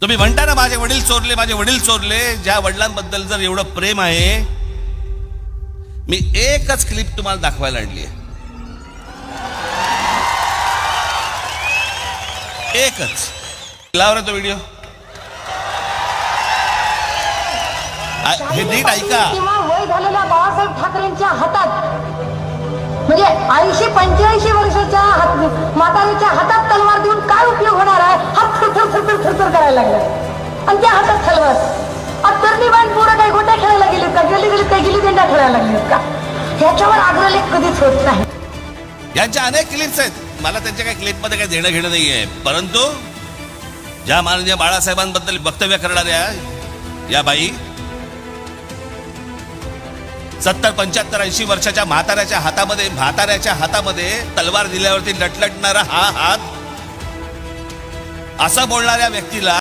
तुम्ही म्हणता ना माझे वडील चोरले, ज्या वडिलांबद्दल जर एवढं प्रेम आहे, मी एकच क्लिप तुम्हाला दाखवायला आणली आहे, एकच. लावा तो व्हिडिओ, हे नीट ऐका. किंवा वय झालेल्या बाळासाहेब ठाकरेंच्या हातात, म्हणजे 80-85 वर्षाच्या म्हातारीच्या हातात तलवार देऊन काय उपयोग होणार आहे? हात थरथर करायला लागला आणि त्या हातात तलवार. तरणी बाण पोरं काही गोट्या खेळायला गेलीत का? गेली काही दंडा खेळायला लागलीत का? ह्याच्यावर आग्रह कधीच होत नाही. यांच्या अनेक क्लिप्स आहेत, मला त्यांच्या काही क्लिप मध्ये काही देणं घेणं नाहीये, परंतु ज्या माननीय बाळासाहेबांबद्दल वक्तव्य करणाऱ्या या बाई 70-75-80 वर्षाच्या म्हाताऱ्याच्या हातामध्ये तलवार दिल्यावरती लटलटणारा हा हात, असं बोलणाऱ्या व्यक्तीला